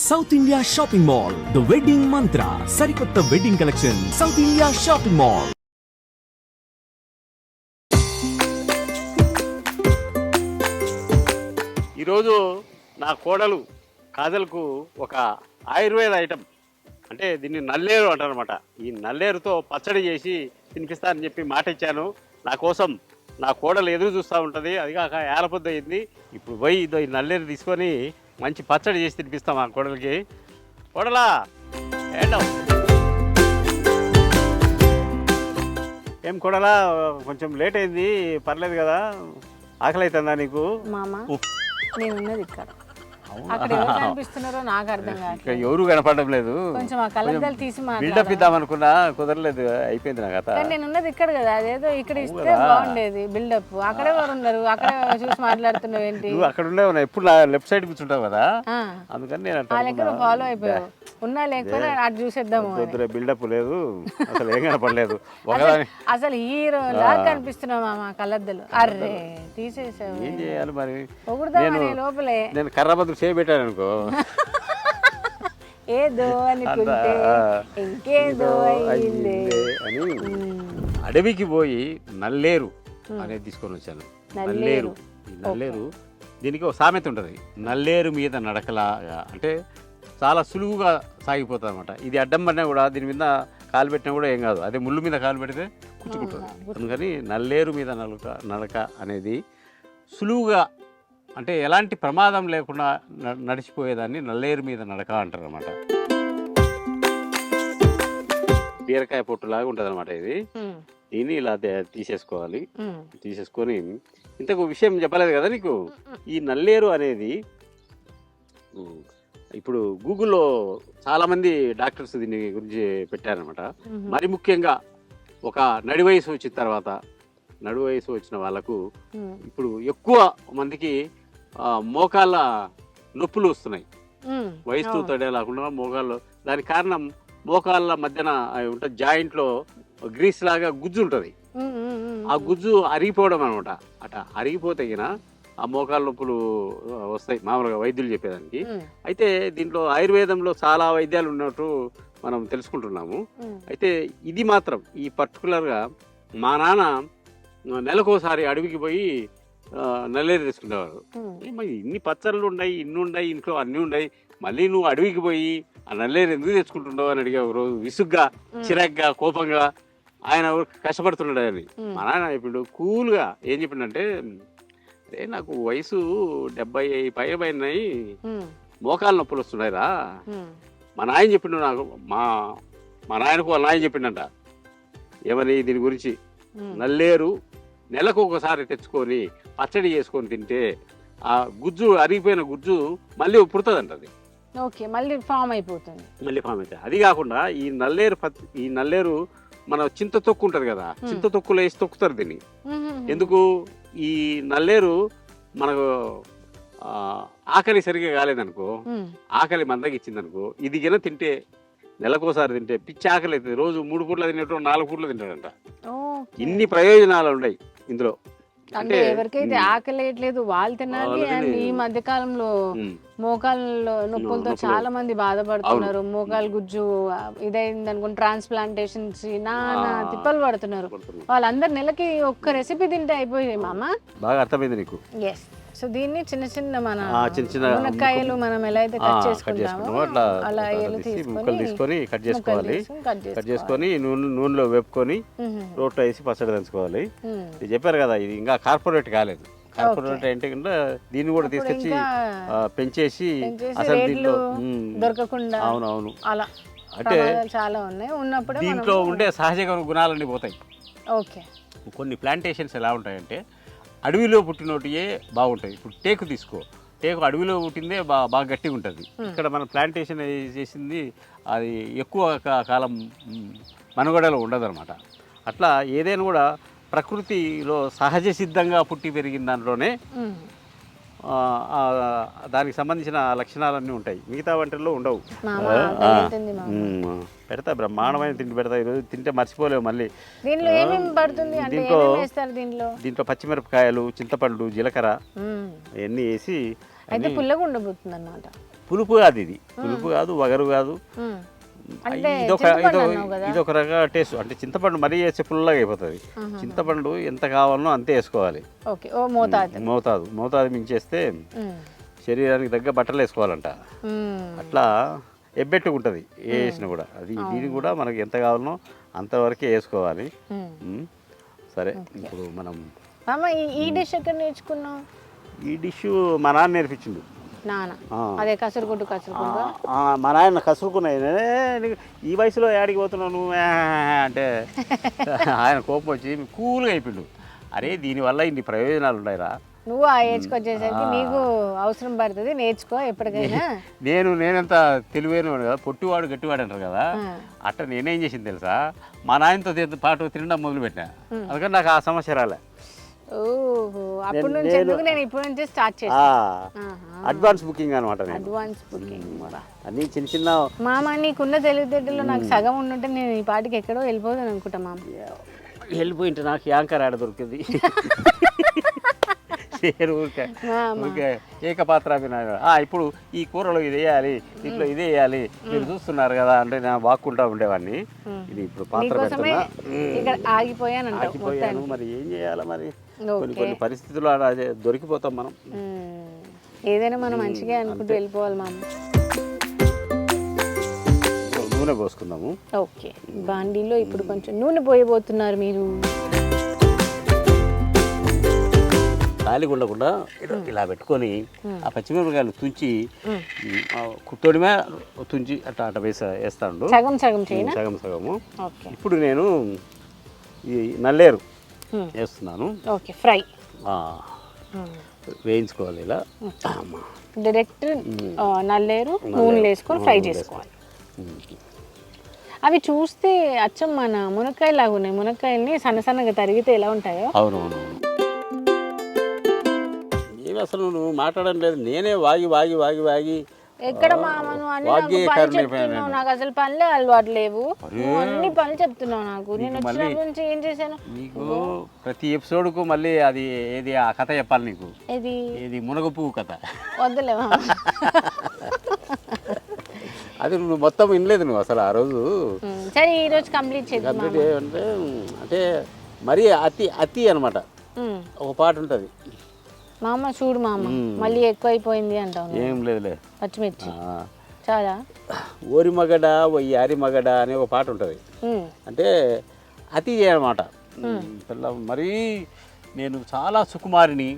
South India shopping mall the wedding మంత్ర సరికొత్త wedding collection south India shopping mall. ఈరోజు నా కోడలు కాజల్కు ఒక ఆయుర్వేద ఐటమ్ అంటే దీన్ని నల్లేరు అంటారనమాట. ఈ నల్లేరుతో పచ్చడి చేసి తినిపిస్తానని చెప్పి మాట ఇచ్చాను. నా కోసం నా కోడలు ఎదురు చూస్తూ ఉంటుంది. అది కాక ఏలపొద్దు అయింది. ఇప్పుడు పోయి ఈ నల్లేరు తీసుకొని మంచి పచ్చడి చేసి తినిపిస్తాం ఆ కోడలికి. కోడలా ఏంటో ఏం కోడలా, కొంచెం లేట్ అయింది, పర్లేదు కదా? ఆకలి అవుతుందా నీకు? మామ నేను ఉన్నది ఇక్కడ, అక్కడ ఎవరు కనిపిస్తున్నారో నాకు అర్థం కాదు. ఎవరు కనపడడం లేదు. కొంచెం ఆ కళ్ళద్దాలు తీసి బిల్డప్ ఇద్దాం అనుకున్నా, కుదరలేదు, అయిపోయింది నా కథ. నేను ఉన్నది ఇక్కడ కదా, అదేదో ఇక్కడ ఇస్తే బాగుండేది బిల్డప్. అక్కడ ఎవరు ఉన్నారు? అక్కడ చూసి మాట్లాడుతున్నావు ఏంటి? నువ్వు అక్కడ ఉండేవు, ఎప్పుడు నా లెఫ్ట్ సైడ్ కూర్చుంటావు కదా, అందుకని నేను ఆ లెక్కన ఫాలో అయిపోయావు. ఉన్నా లేకపోయినా అటు చూసేద్దాము. బిల్డప్ లేదు, అసలు ఏం కనపడలేదు. అసలు హీరో లాగా కనిపిస్తున్నావు మామ కళ్ళద్దాలు. అర్రే తీసేసావు, ఏం చేయాలి మరి? లోపలే నేను కర్రబద్దు చేయబెట్టాను అనుకో, ఏదో అనుకుంటే ఇంకేదో అయింది అని అడవికి పోయి నల్లేరు అనేది తీసుకొని వచ్చాను. నల్లేరు, ఈ నల్లేరు దీనికి ఒక సామెత ఉంటుంది, నల్లేరు మీద నడకలాగా. అంటే చాలా సులువుగా సాగిపోతుంది అనమాట. ఇది అడ్డం పడినా కూడా, దీని మీద కాలు పెట్టినా కూడా ఏం కాదు, అదే ముళ్ళు మీద కాలు పెడితే కుచ్చుకుంటుంది. అందుకని నల్లేరు మీద నడక అనేది సులువుగా, అంటే ఎలాంటి ప్రమాదం లేకుండా నడిచిపోయేదాన్ని నల్లేరు మీద నడక అంటారు అనమాట. బీరకాయ పొట్టులాగా ఉంటుంది అనమాట ఇది. దీన్ని ఇలా తీసేసుకోవాలి. తీసేసుకొని, ఇంతకు విషయం చెప్పలేదు కదా నీకు, ఈ నల్లేరు అనేది ఇప్పుడు గూగుల్లో చాలామంది డాక్టర్స్ దీని గురించి పెట్టారనమాట. మరి ముఖ్యంగా ఒక నడి వయసు వచ్చిన తర్వాత, నడు వయసు వచ్చిన వాళ్ళకు ఇప్పుడు ఎక్కువ మందికి మోకాళ్ళ నొప్పులు వస్తున్నాయి. వయసుతో తడే లేకుండా మోకాళ్ళు. దానికి కారణం మోకాళ్ళ మధ్యన ఉంటుంది, జాయింట్లో గ్రీస్ లాగా గుజ్జు ఉంటుంది. ఆ గుజ్జు అరిగిపోవడం అనమాట. అట అరిగిపోతే ఆ మోకాళ్ళ నొప్పులు వస్తాయి మామూలుగా వైద్యులు చెప్పేదానికి. అయితే దీంట్లో ఆయుర్వేదంలో చాలా వైద్యాలు ఉన్నట్టు మనం తెలుసుకుంటున్నాము. అయితే ఇది మాత్రం, ఈ పర్టికులర్గా మా నాన్న నెలకోసారి అడవికి పోయి నల్లేరు తీసుకునేవారు. ఇన్ని పచ్చళ్ళు ఉన్నాయి, ఇన్ని ఉన్నాయి, ఇంట్లో అన్నీ ఉన్నాయి, మళ్ళీ నువ్వు అడవికి పోయి ఆ నల్లేరు ఎందుకు తెచ్చుకుంటున్నావు అని అడిగా. ఒక రోజు విసుగ్గా, చిరాగ్గా, కోపంగా ఆయన కష్టపడుతున్నాడు అని. మా నాన్న ఇప్పుడు కూల్గా ఏం చెప్పిండంటే, అరే నాకు వయసు 70 పైబడినాయి, మోకాలు నొప్పులు వస్తున్నాయిరా. మా నాయన చెప్పిండు నాకు, మా నాయనకు వాళ్ళ నాయన చెప్పిండంట ఏమని, దీని గురించి, నల్లేరు నెలకు ఒకసారి తెచ్చుకొని పచ్చడి చేసుకొని తింటే ఆ గుజ్జు, అరిగిపోయిన గుజ్జు మళ్ళీ పుడుతుందంట. అది మళ్ళీ ఫామ్ అయిపోతుంది. అది కాకుండా ఈ నల్లేరు మన చింత తొక్కు ఉంటుంది కదా, చింత తొక్కులో వేసి తొక్కుతారు దీన్ని. ఎందుకు? ఈ నల్లేరు మనకు ఆకలి సరిగా కాలేదనుకో, ఆకలి మందకి ఇచ్చిందనుకో, ఇది గిన తింటే, నెలకోసారి తింటే పిచ్చి ఆకలి అవుతుంది. రోజు 3 పూట్ల తినేటో 4 పూట్ల తింటాడంట. ఇన్ని ప్రయోజనాలు ఉన్నాయి ఇందులో. అంటే ఎవరికైతే ఆకలి వేయట్లేదు వాళ్ళు తినాలి. అండ్ ఈ మధ్య కాలంలో మోకాళ్ళ నొప్పులతో చాలా మంది బాధపడుతున్నారు. మోకాలు గుజ్జు ఇదైంది అనుకుని ట్రాన్స్ప్లాంటేషన్స్ తిప్పలు పడుతున్నారు. వాళ్ళందరు నెలకి ఒక్క రెసిపీ తింటే అయిపోయింది మామ. బాగా అర్థమైంది నీకు? ఎస్. సో దీన్ని చిన్న చిన్న మునక్కాయలు మనం ఎలా అయితే కట్ చేసుకుంటామో అలా ముక్కలు తీసుకొని కట్ చేసుకోవాలి. కట్ చేసుకొని నూనెలో వేపుకొని రోట్లో వేసి పచ్చడి దంచుకోవాలి. ఇది చెప్పారు కదా, ఇది ఇంకా కార్పొరేట్ కాలేదు. కార్పొరేట్ అంటే దీన్ని కూడా తీసుకొచ్చి పెంచేసి అసలు దీంట్లో దొరకకుండా, అవునవును, అలా అంటే చాలా ఉన్నాయి. ఉన్నప్పుడు దీంట్లో ఉండే సహజ గుణాలన్నీ పోతాయి. ఓకే. కొన్ని ప్లాంటేషన్స్ ఎలా ఉంటాయంటే, అడవిలో పుట్టినోటియే బాగుంటాయి. ఇప్పుడు టేకు తీసుకో, టేకు అడవిలో పుట్టిందే బాగా గట్టిగా ఉంటుంది. ఇక్కడ మన ప్లాంటేషన్ చేసింది అది ఎక్కువ కాలం మనుగడలో ఉండదు అనమాట. అట్లా ఏదైనా కూడా ప్రకృతిలో సహజ సిద్ధంగా పుట్టి పెరిగిన దాంట్లోనే దానికి సంబంధించిన లక్షణాలన్నీ ఉంటాయి. మిగతా వంటల్లో ఉండవు. పెడతా, బ్రహ్మాండమైన తిండి పెడతా. ఈరోజు తింటే మర్చిపోలేవు మళ్ళీ. దీంట్లో పచ్చిమిరపకాయలు, చింతపండు, జీలకర్ర ఇవన్నీ వేసి అయితే పుల్లగా ఉండబోతుంది అనమాట. పులుపు కాదు, ఇది పులుపు కాదు, వగరు కాదు. ఇదొక రకంగా టేస్ట్. అంటే చింతపండు మరీ వేస్తే పుల్లగా అయిపోతుంది. చింతపండు ఎంత కావాలనో అంతే వేసుకోవాలి. మోతాదు మించేస్తే శరీరానికి తగ్గ బట్టలు వేసుకోవాలంట. అట్లా ఎబ్బెట్టుకుంటుంది వేసినా కూడా. అది దీన్ని కూడా మనకి ఎంత కావాలనో అంతవరకే వేసుకోవాలి. సరే, ఇప్పుడు మనం ఈ డిష్ ఎక్కడ నేర్చుకున్నావు? ఈ డిష్ మా నాన్న నేర్పించిండు. అదే కసురుకుంటూ మా నాయన కసురుకున్నాయి. ఈ వయసులో ఏడికి పోతున్నావు నువ్వు అంటే ఆయన కోపం వచ్చి కూల్గా అయిపోయిండు. అరే దీనివల్ల ఇన్ని ప్రయోజనాలు ఉన్నాయిరా, నువ్వు ఆ ఏజ్కి వచ్చేసరికి నీకు అవసరం పడుతుంది, నేర్చుకో ఎప్పటికైనా. నేనంత తెలివైన కదా, పొట్టివాడు గట్టివాడు అంటారు కదా, అట్లా నేనేం చేసింది తెలుసా, మా నాయనతో పాటు తినడం మొదలుపెట్టినా. అందుకని నాకు ఆ సమస్య రాలే. అప్పటి నుంచి ఎందుకు నేను ఇప్పటి నుంచి స్టార్ట్ చేస్తాను. అడ్వాన్స్ బుకింగ్ అనమాట. అడ్వాన్స్ బుకింగ్ అన్ని చిన్న చిన్న. మామ నీకున్న తెలివితేటలో నాకు సగం ఉండుంటే నేను ఈ పాటికి ఎక్కడో వెళ్ళిపోతాను అనుకుంటా. మామ వెళ్ళిపోయింటే నాకు యాంకర్ ఆడ దొరికింది. ఏకపాత్ర. ఇప్పుడు ఈ కూరలో ఇది వేయాలి, దీంట్లో ఇది వేయాలి, మీరు చూస్తున్నారు కదా అంటే నేను వాక్కుంటా ఉండేవాడిని. ఇది ఇప్పుడు పాత్ర ఆగిపోయాను. మరి ఏం చేయాలి, మరి కొన్ని పరిస్థితుల్లో దొరికిపోతాం మనం. ఏదైనా మనం మంచిగా అనుకుంటూ వెళ్ళిపోవాలి. మామ నూనె పోసుకుందాము. ఓకే, బాండీలో ఇప్పుడు కొంచెం నూనె పోయబోతున్నారు మీరు. ఖాళీగా ఉండకుండా ఇలా పెట్టుకొని ఆ పచ్చిమిరపకాయలు తుంచి తొడిమే తుంచి అట్లా అట్లా వేస్తాడు. సగము. ఇప్పుడు నేను ఈ నల్లేరు వేస్తున్నాను. ఫ్రై వేయించుకోవాలి. ఇలా డైరెక్ట్ నల్లేరు నూనె వేసుకొని ఫ్రై చేసుకోవాలి. అవి చూస్తే అచ్చం మన మునక్కాయ లాగా ఉన్నాయి. మునక్కాయల్ని సన్నగా తరిగితే ఎలా ఉంటాయో. అవునవును. ఏమి అసలు నువ్వు మాట్లాడడం లేదు, నేనే వాగి ఎక్కడ మామను నాకు అసలు పనులే అలవాటు లేవు. అన్ని పనులు చెప్తున్నావు నాకు. నేను వచ్చినప్పటి నుంచి ఏం చేశాను నీకు? ప్రతి ఎపిసోడ్ కు మళ్ళీ అది ఏది ఆ కథ చెప్పాలి నీకు. ఏది మునగ పువ్వు కథ. వద్దులే. అది నువ్వు మొత్తం వినలేదు నువ్వు అసలు ఆ రోజు. సరే ఈ రోజు కంప్లీట్ చేద్దాం. అంటే మరీ అతి అనమాట. ఒక పాట ఉంటది, మామ చూడు మామ మళ్ళీ ఎక్కువ అయిపోయింది అంటావు. ఏం లేదులే, పచ్చిమిర్చి చాలా. ఓరి మగడ యారి మగడ అనే ఒక పాట ఉంటుంది. అంటే అతి చేయనమాట. మరీ నేను చాలా సుకుమారిని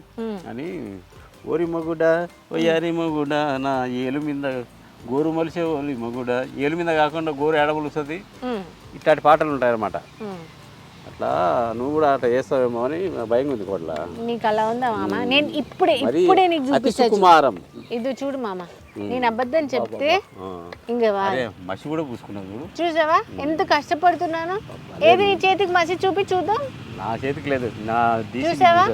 అని, ఓరి మగుడ యారి మగుడ నా ఏలు మీద గోరు మలిసే ఓలి మగుడ, ఏలు మీద కాకుండా గోరు ఏడమలుస్తుంది. ఇట్లాంటి పాటలు ఉంటాయన్నమాట. అట్లా నువ్వు కూడా అట్లా చేస్తావేమో అని భయం ఉంది. కూడా నీకు అలా ఉందా మామ? నేను ఇప్పుడే నీకు చూపిస్తాను. ఇది చూడు మామ, నేను అబద్ధం చెప్తే ఇంకా మసి కూడా పూసుకున్నావు చూడు. చూసావా ఎంత కష్టపడుతున్నాను? ఏది నీ చేతికి మసి చూపి చూద్దాం. నా చేతికి లేదు. చూసావా?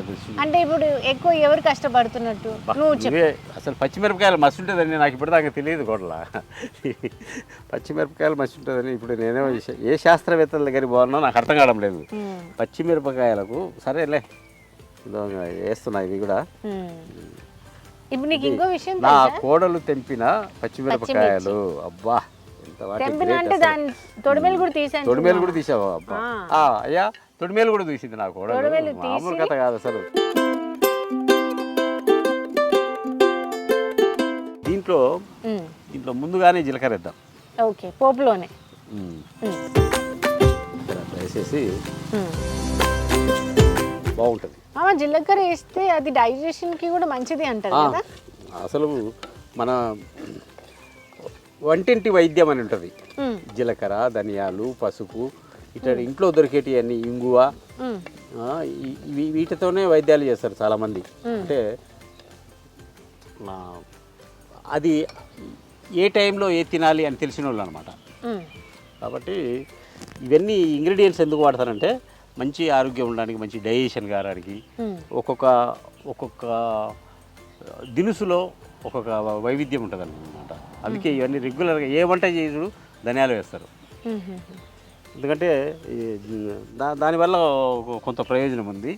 అంటే ఇప్పుడు ఎక్కువ ఎవరు కష్టపడుతున్నట్టు నువ్వు చెప్పు. అసలు పచ్చిమిరపకాయలు మసి ఉంటుందని నాకు ఇప్పటిదాకా తెలియదు. గొడవ పచ్చిమిరపకాయలు మసి ఉంటుందని ఇప్పుడు నేనే ఏ శాస్త్రవేత్తల దగ్గరికి పోవాలన్నా నాకు అర్థం కావడం లేదు. పచ్చిమిరపకాయలకు సరేలే వేస్తున్నా. ఇవి కూడా ఇప్పుడు నీకు ఇంకో విషయం, నా కోడలు తెంపిన పచ్చిమిరపకాయలు. అబ్బా అంటే దాని తొడిమేలు కూడా తీసాను. తొడిమేలు కూడా తీసావా? అబ్బా అయ్యా, తొడిమేలు కూడా తీసింది నా కోడలు. మామూలు కథ కాదు అసలు. దీంట్లో ముందుగానే జీలకర్ర వేద్దాం. ఓకే, పోపులోనే వేసేసి బాగుంటుంది. జీలకర్ర వేస్తే అది డైజెషన్ కి కూడా మంచిది అంటారు కదా. అసలు మన వంటింటి వైద్యం అని ఉంటుంది. జీలకర్ర, ధనియాలు, పసుపు, ఇట్లా ఇంట్లో దొరికేటి అన్ని, ఇంగువ, వీటితోనే వైద్యాలు చేస్తారు చాలామంది. అంటే అది ఏ టైంలో ఏ తినాలి అని తెలిసిన వాళ్ళు అనమాట. కాబట్టి ఇవన్నీ ఇంగ్రీడియంట్స్ ఎందుకు వాడతారంటే మంచి ఆరోగ్యం ఉండడానికి, మంచి డైజెషన్ కావడానికి. ఒక్కొక్క దినుసులో ఒక్కొక్క వైవిధ్యం ఉంటుంది అన్నమాట. అందుకే ఇవన్నీ రెగ్యులర్గా ఏ వంట చేసుడు ధనియాలు వేస్తారు. ఎందుకంటే దానివల్ల కొంత ప్రయోజనం ఉంది.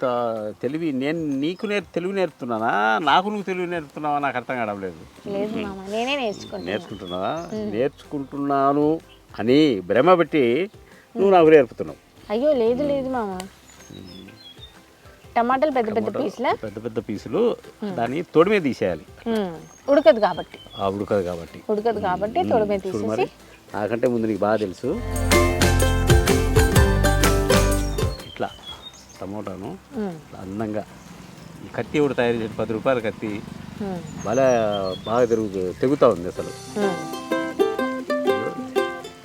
ఇంత తెలివి నేను నీకు తెలుగు నేర్పుతున్నానా, నాకు నువ్వు తెలుగు నేర్పుతున్నావా నాకు అర్థం కావడం లేదు. లేదు మామ, నేనే నేర్చుకుంటున్నావా? నేర్చుకుంటున్నాను అని భ్రమ పెట్టి నువ్వు నాకు నేర్పుతున్నావు. అయ్యో లేదు లేదు మామ. టమాటాలు పెద్ద పెద్ద పీసులా? పెద్ద పెద్ద పీసులు దాన్ని తొడి మీద తీసేయాలి. ఉడకదు కాబట్టి. ఉడకదు కాబట్టి తొడి మీద తీసేసి. నాకంటే ముందు నీకు బాగా తెలుసు. ఇట్లా టమోటాను అందంగా ఈ కత్తి కూడా తయారు చేసి 10 రూపాయల కత్తి బాగా తెగుతూ ఉంది అసలు.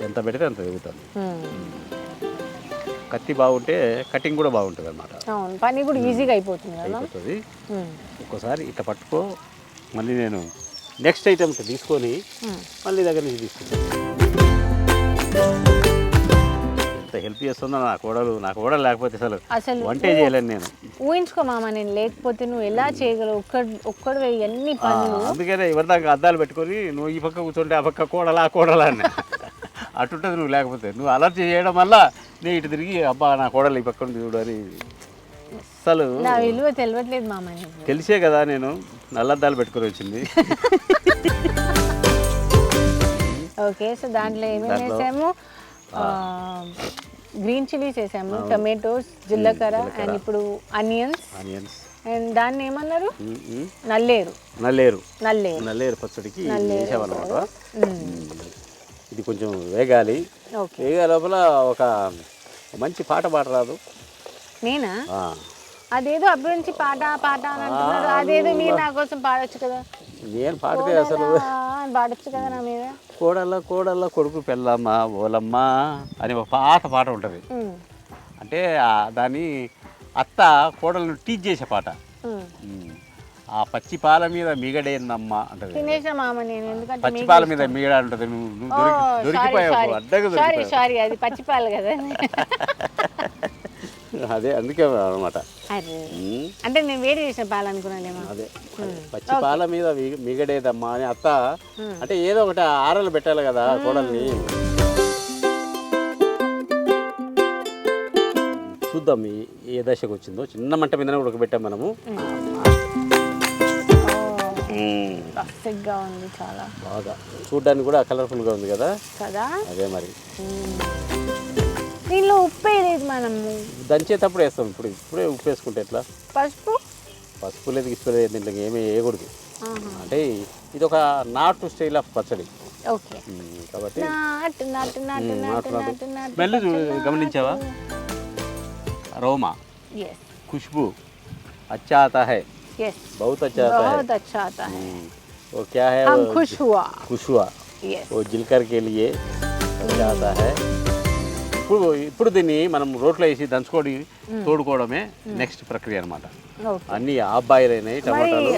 ఎంత పెడితే అంత తెగుతుంది. కత్తి బాగుంటే కటింగ్ కూడా బాగుంటుంది అన్నమాట. పని కూడా ఈజీగా అయిపోతుంది. ఒక్కసారి ఇట్లా పట్టుకో, మళ్ళీ నేను నెక్స్ట్ ఐటమ్స్ తీసుకొని మళ్ళీ దగ్గర నుంచి తీసుకుంటాను. ఎంత హెల్ప్ చేస్తుందో నా కోడలు లేకపోతే అసలు వంటే చేయలేను నేను. ఊహించుకో మామ, నేను లేకపోతే నువ్వు ఎలా చేయగలవు? ఒక్కడు ఎన్ని పనులు. అందుకనే ఎవరిదాకా అద్దాలు పెట్టుకొని నువ్వు ఈ పక్క కూర్చుంటే ఆ పక్క కోడలా అని అటుంటుంది. నువ్వు లేకపోతే నువ్వు అలర్ట్ చేయడం వల్ల నేను ఇటు తిరిగి అబ్బా నా కోడలు ఈ పక్కన చూడు అని. అసలు నా విలువ తెలియట్లేదు మామ. తెలిసే కదా నేను నల్లద్దాలు పెట్టుకొని వచ్చింది. ఓకే, సో దాంట్లో ఏమేమి వేసాము? గ్రీన్ చిల్లీస్ వేసాము, టమాటోస్, జీలకర్ర, అండ్ ఇప్పుడు ఆనియన్స్. అండ్ దాన్ని ఏమన్నారు? నల్లేరు పచ్చడికి వేసామన్నమాట. ఇది కొంచెం వేగాలి. వేగే లోపల ఒక మంచి పాట పాడరాదు? నేనా? అదేదో అప్పుడు నుంచి పాట అని అంటున్నారు. అదేదో మీరు నా కోసం పాడొచ్చు కదా. నేను పాడితే అసలు పాడొచ్చు కదా నా మీద. కోడళ్ళ కొడుకు పెళ్ళమ్మ ఓలమ్మ అని ఒక పాట ఉంటుంది. అంటే దాన్ని అత్త కోడలను టీచ్ చేసే పాట. ఆ పచ్చి పాల మీద మిగడేందమ్మ అంటది. పచ్చి పాల మీద మిగడ అంటది. నువ్వు దొరికిపోయావు, అడ్డగా దొరికిపోయావు. అది పచ్చి పాలు కదా. అదే అందుకే అనమాట. అంటే నేను వేడి చేసిన పాలు అనుకున్నాను. అదే పచ్చి పాల మీద మిగడేదమ్మా అని అత్త అంటే ఏదో ఒకటి ఆరలు పెట్టాలి కదా కోడల్ని. చూద్దాం ఏ దశకు వచ్చిందో. చిన్న మంట మీదనే ఉడకబెట్టాం మనము. ఉంది చాలా బాగా చూడడానికి కూడా కలర్ఫుల్గా ఉంది కదా. అదే మరి దీనిలో ఉప్పు వేయలేదు మనము. దంచేటప్పుడు వేస్తాం. ఇప్పుడే ఉప్పు వేసుకుంటే ఎట్లా? పసుపు లేదు గిసుపు లేదు, దీంట్లో ఏమీ వేయకూడదు. అంటే ఇది ఒక నాటు స్టైల్ ఆఫ్ పచ్చడి కాబట్టి. స్మెల్ గమనించావా? అరోమా, खुशबू अच्छा आता है. बहुत अच्छा आता है. वो क्या है? हम खुश हुआ. वो जिलकर के लिए अच्छा आता है. ఇప్పుడు దీన్ని మనం రోట్లో వేసి దంచుకొని తోడుకోవడమే నెక్స్ట్ ప్రక్రియ అనమాట. అన్ని ఆబ్బాయిలు అయినాయి. టమాటాలు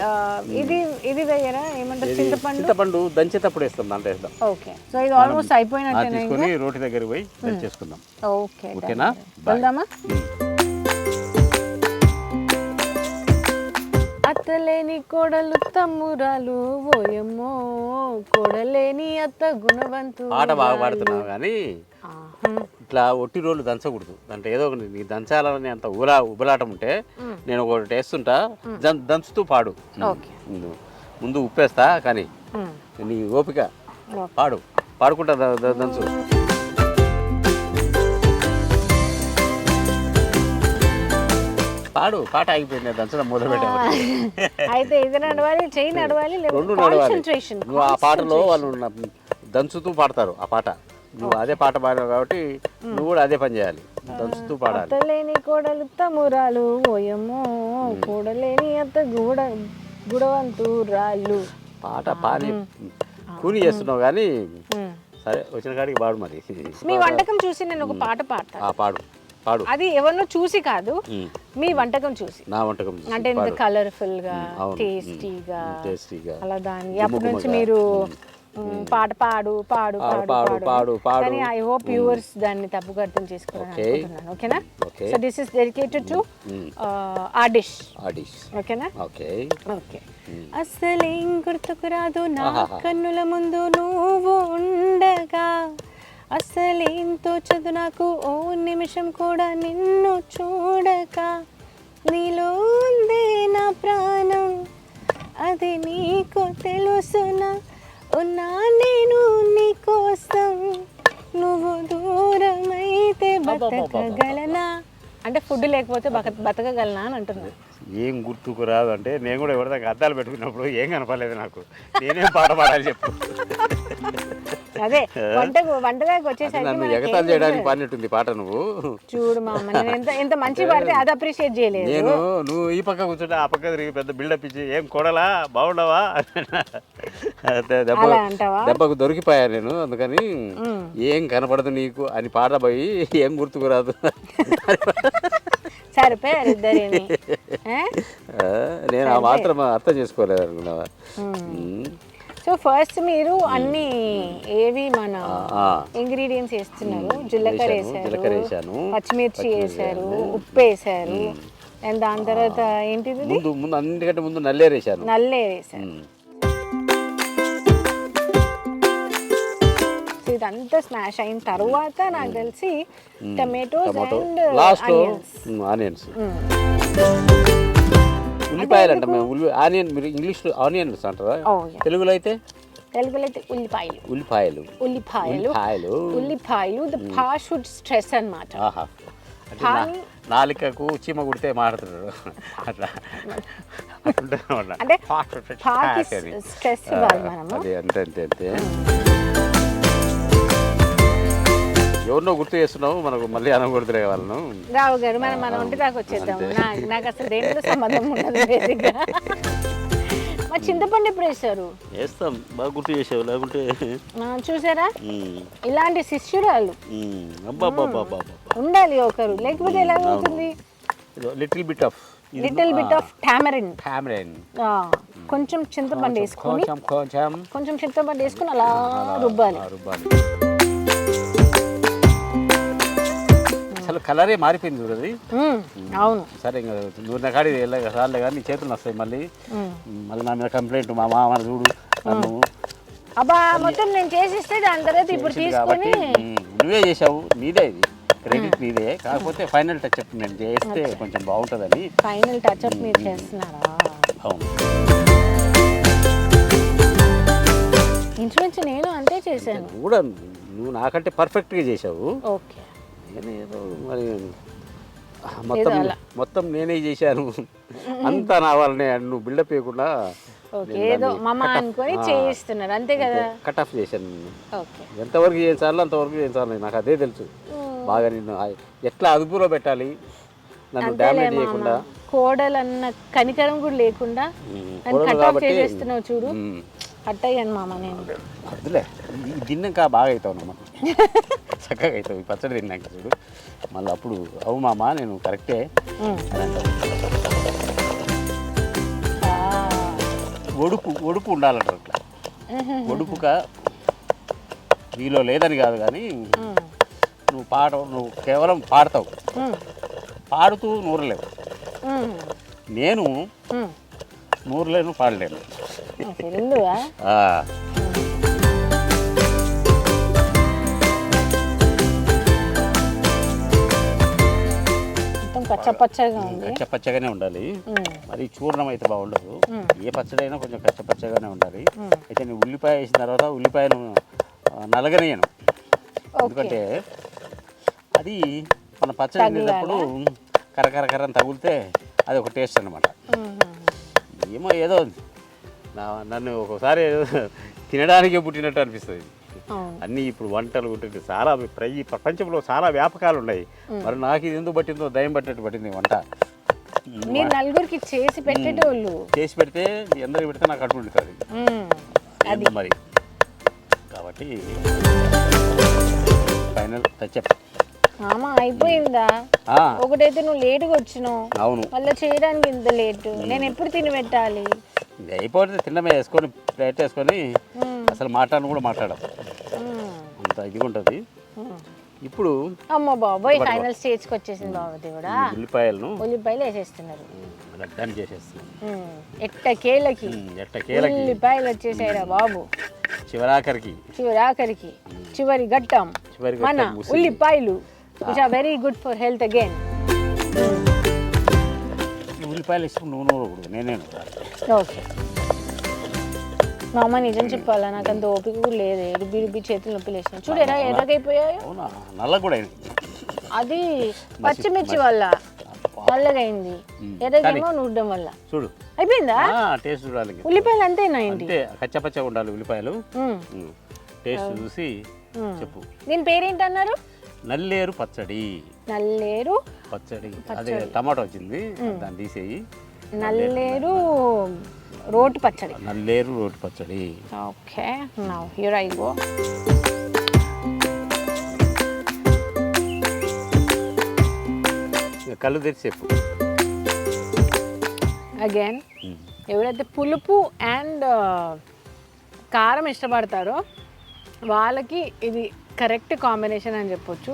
చింతపండు దంచేటప్పుడు వేస్తాం, దాంట్లో వేస్తాం. తీసుకొని రోటి దగ్గర పోయి దంచేసుకుందాం. ఓకేనా? అత్తలేని కోడలు తమ్మురాలు ఓయమ్మో, కోడలేని అత్త గుణవంతు. పాట బాగా పాడుతున్నావు కానీ ఇట్లా ఒట్టి రోళ్ళు దంచకూడదు. అంటే ఏదో ఒకటి నీ దంచాలని అంత ఉబలాటం ఉంటే నేను ఒకటి వేస్తుంటా, దంచుతూ పాడు. ముందు ఉప్పేస్తా కానీ నీ ఓపిక పాడుకుంటా దంచు. పాట ఆగిపోయింది, దంచడం మొదలు పెట్టాలి. అయితే ఇది నడవాలి, చెయ్యి నడవాలి, రెండు నడవాలి. నువ్వు ఆ పాటలో వాళ్ళు దంచుతూ పాడతారు ఆ పాట. నువ్వు అదే పాట పాడావు కాబట్టి నువ్వు కూడా అదే పని చేయాలి, దంచుతూ పాడాలి. అత్తలేని కోడలు తమ్మురాలు ఓయమ్మో, కోడలేని అత్త గుణవంతురాలు. పాట పాని కూని చేస్తున్నావు కానీ సరే, వచ్చిన కాడికి పాడు. మరి మీ వంటకం చూసి నేను ఒక పాట పాడతాను. పాడు. అది ఎవరినో చూసి కాదు, మీ వంటకం చూసి. నా వంటకం అంటే ఇంత కలర్ఫుల్ గా, టేస్టీగా అలా దాన్ని అప్పటి నుంచి మీరు పాట పాడు. కానీ ఐ హోప్ వ్యూవర్స్ దాన్ని తప్పుగా అర్థం చేసుకోవాలనుకుంటున్నాను. ఓకేనా? So this is dedicated to ఆ డిష్. ఓకేనా? ఓకే. అసలేం గుర్తుకు రాదు నా కన్నుల ముందు నువ్వు ఉండగా, అసలేం తోచదు నాకు ఓ నిమిషం కూడా నిన్ను చూడక, నీలో ఉందే నా ప్రాణం అది నీకు తెలుసునా ఉన్నా నేను నీ కోసం నువ్వు దూరమైతే బతకగలనా అంటే ఫుడ్ లేకపోతే బతకగలనా అని అంటున్నా. ఏం గుర్తుకు రాదు అంటే నేను కూడా ఎవరిదాకా అద్దాలు పెట్టుకున్నప్పుడు ఏం కనపడలేదు నాకు. నేనేం పాట పాడాలి చెప్పు. అదే వంటదాకా వచ్చేసరికి నన్ను ఎగతాలు చేయడానికి పాడినట్టుంది పాట నువ్వు. చూడు మా అమ్మ నేను ఎంత మంచి పాడితే అది అప్రిషియేట్ చేయలేదు. నేను నువ్వు ఈ పక్క కూర్చుంటే ఆ పక్క తిరిగి పెద్ద బిల్డప్ ఇచ్చి ఏం కొడలా బాగుండవా దెబ్బకు దొరికిపోయా నేను. అందుకని ఏం కనపడదు నీకు అని పాట పోయి ఏం గుర్తుకు రాదు. సరిపోయారు ఇద్దరేమి. నేను ఆ మాత్రం అర్థం చేసుకోలేదు అనుకున్నావా. సో ఫస్ట్ మీరు అన్ని ఏవి మన ఇంగ్రీడియంట్స్ వేస్తున్నారు? జీలకర్ర వేసారు, పచ్చిమిర్చి వేసారు, ఉప్పు వేసారు, అండ్ దాని తర్వాత ఏంటిది? ముందు అన్నిటికంటే ముందు నల్లేరు వేసారు. ఇదంతా స్మాష్ అయిన తర్వాత నాకు తెలిసి టమాటోస్ అండ్ ఆనియన్స్, ఉల్లిపాయలు అంట మేము. ఆనియన్ మీరు ఇంగ్లీష్లో ఆనియన్స్ అంటారా? తెలుగులో అయితే ఉల్లిపాయలు. ద పాషుడ్ స్ట్రెస్ అన్నమాట. నాలికకు చీమ కుడితే మాడుతున్నాడు అట్లా అంటే స్ట్రెస్ ఇవ్వాలి మనము. అదే అంతే. ఎవరినో గుర్తు చేస్తున్నావు మనకు, మళ్ళీ అనకూడదులే వాళ్ళను. రావు గారు మన ఒంటి దాకా వచ్చేద్దాము. నాకు అసలు దేంట్లో సంబంధం ఉండదు బేసిక్గా. మా చింతపండు ఎప్పుడు వేస్తారు? వేస్తాం, బాగా గుర్తు చేసావు. లేకుంటే చూసారా ఇలాంటి శిష్యురాలు ఉండాలి ఒకరు, లేకపోతే ఎలా అవుతుంది? లిటిల్ బిట్ ఆఫ్ టామరిన్, కొంచెం చింతపండు వేసుకొని కొంచెం చింతపండు వేసుకొని అలా రుబ్బాలి. అసలు కలరే మారిపోయింది చూడది. అవును సరే ఇంకా నువ్వు నా కాడి సార్లే కానీ నీ చేతులు వస్తాయి. మళ్ళీ నా మీద కంప్లైంట్ మా మామ చూడు నన్ను. అబ్బా మొత్తం నేను చేసిస్తే దాని తర్వాత ఇప్పుడు తీసుకొని నువ్వే చేసావు, నీదే ఇది క్రెడిట్ నీదే. కాకపోతే ఫైనల్ టచ్ అప్ నేను చేస్తే కొంచెం బాగుంటుందని. ఫైనల్ టచ్ అప్ మీరు చేస్తున్నారా? అవును, ఇంచుమించు నేను అంతే చేశాను కూడా. నువ్వు నాకంటే పర్ఫెక్ట్గా చేసావు. ఓకే, మరి మొత్తం నేనే చేశాను అంతా నా వాళ్ళనే నువ్వు బిల్డప్ చేయకుండా ఏదో మామ అనుకొని చేయిస్తున్నారు అంతే కదా. కట్ ఆఫ్ చేశాను. ఎంతవరకు చేయించాలో అంతవరకు చేయించాలి. నాకు అదే తెలుసు బాగా. నిన్ను ఎట్లా అదుపులో పెట్టాలి, నన్ను డ్యామేజ్ చేయకుండా. కోడలన్న కనికరం కూడా లేకుండా కట్ ఆఫ్ చేసేస్తున్నావు చూడు. కట్ అయ్యాను మామ నేను. వద్దులే, తిన్నాక బాగా అవుతావు అమ్మ, చక్కగా అవుతావు. ఈ పచ్చడి తిన్నాక చూడు మళ్ళీ అప్పుడు అవు మామ నేను కరెక్టే అని అంటావు. ఒడుపు ఉండాలంటారు అట్లా. ఒడుపుగా నీలో లేదని కాదు కానీ నువ్వు కేవలం పాడతావు, పాడుతూ నూరలేవు. నేను నూరలేను, పాడలేను. కచ్చపచ్చగానే ఉండాలి. మరి చూర్ణం అయితే బాగుండదు. ఏ పచ్చడి అయినా కొంచెం కచ్చపచ్చగానే ఉండాలి. అయితే నేను ఉల్లిపాయ వేసిన తర్వాత ఉల్లిపాయను నలగనేయను. ఎందుకంటే అది మన పచ్చడి తినేటప్పుడు కర్రని తగిలితే అది ఒక టేస్ట్ అన్నమాట. ఏదో నన్ను ఒకసారి తినడానికే పుట్టినట్టు అనిపిస్తుంది. అన్నీ ఇప్పుడు వంటలు ఉంటుంది చాలా. ఈ ప్రపంచంలో చాలా వ్యాపకాలు ఉన్నాయి. మరి నాకు ఇది ఎందుకు పట్టిందో దయం పట్టినట్టు పట్టింది వంట. మీరు నలుగురికి చేసి పెట్టేటోళ్ళు, చేసి పెడితే ఎందరికి పెడితే నాకు అటు ఉంటుంది అది మరి. కాబట్టి ఫైనల్ టచ్అప్ అయిపోయిందా? ఒకటైతే నువ్వు లేటుగా వచ్చినావు. అవును, మళ్ళీ చేయడానికి ఇంత లేటు. నేను ఎప్పుడు తిని పెట్టాలి? అయిపోతే తిన్నమే వేసుకొని ప్లేట్ వేసుకొని అసలు మాట్లాడను కూడా మాట్లాడదు అంత ఇదిగా ఉంటుంది. ఇప్పుడు అమ్మ బాబోయ్ ఫైనల్ స్టేజ్కి వచ్చేసింది బాబు కూడా. ఉల్లిపాయలు వేసేస్తున్నారు, గడ్డాన్ని చేసేస్తున్నారు. ఎట్టకేలకి ఉల్లిపాయలు వచ్చేసారా బాబు. చివరాఖరికి చివరి ఘట్టం మన ఉల్లిపాయలు, which are very good for health again. ఈ ఉల్లిపాయలు వేసుకుని నూనె కూడా నేనే ఓకే. మా అమ్మ నిజం చెప్పాలా, నాకు అంత ఓపిక కూడా లేదు. రుబ్బి చేతులు నొప్పి లేచిన చూడు ఎలా ఎర్రగైపోయాయో. అవునా, నల్ల కూడా అయింది. అది పచ్చిమిర్చి వల్ల నల్లగా అయింది, ఎర్రగేమో నూడడం వల్ల. చూడు అయిపోయిందా? టేస్ట్ చూడాలి. ఉల్లిపాయలు అంతేనా ఏంటి? అంతే, కచ్చపచ్చగా ఉండాలి ఉల్లిపాయలు. టేస్ట్ చూసి చెప్పు. దీని పేరేంటి అన్నారు? నల్లేరు పచ్చడి. నల్లేరు పచ్చడి, అదే టమాటో వచ్చింది దాన్ని తీసేయి. నల్లేరు రోటి పచ్చడి. నల్లేరు రోటి పచ్చడి. Okay, now here I go. కళ్ళు తెరిచి చెప్పు. అగైన్ ఎవరైతే పులుపు అండ్ కారం ఇష్టపడతారో వాళ్ళకి ఇది కరెక్ట్ కాంబినేషన్ అని చెప్పొచ్చు.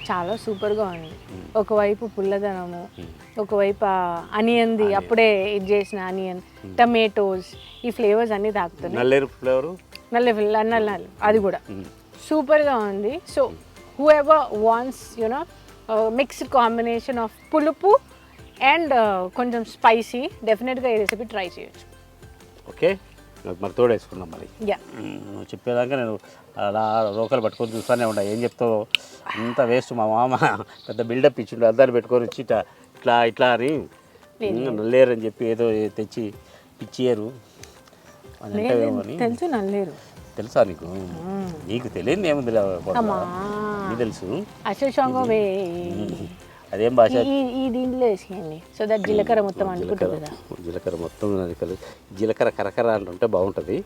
చాలా సూపర్గా ఉంది. ఒకవైపు పుల్లదనము, ఒకవైపు అనియన్ది అప్పుడే ఇది చేసిన అనియన్, టమాటోస్, ఈ ఫ్లేవర్స్ అన్నీ తాకుతున్నాయి. నల్లేరు ఫ్లేవరు, నల్ల అది కూడా సూపర్గా ఉంది. So who ever wants you know mixed combination of పులుపు అండ్ కొంచెం స్పైసీ, డెఫినెట్గా ఈ రెసిపీ ట్రై చేయొచ్చు. ఓకే, మరి తోడేసుకున్నాం. మరి యా, నువ్వు చెప్పేదాకా నేను అలా రోకలు పట్టుకొని చూస్తూనే ఉంటా. ఏం చెప్తావు అంత వేస్ట్. మా మామ పెద్ద బిల్డప్ ఇచ్చిండు, అద్దాలు పెట్టుకొని వచ్చి ఇట్లా ఇట్లా అని నల్లేరు అని చెప్పి ఏదో తెచ్చి ఇచ్చేయరు అని అంటే. తెలుసు నల్లేరు, తెలుసా నీకు? నీకు తెలియదు ఏముంది, నీకు తెలుసు. అదేం భాష? ఈ దీంట్లో వేసేయండి సో దట్ జీలకర్ర మొత్తం అనుకుంటుంది కదా. జీలకర్ర మొత్తం జీలకర్ర కరకర అంటుంటే బాగుంటుంది.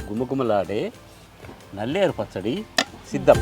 గుమ్మగుమ్మలాడే నల్లేరు పచ్చడి సిద్ధం.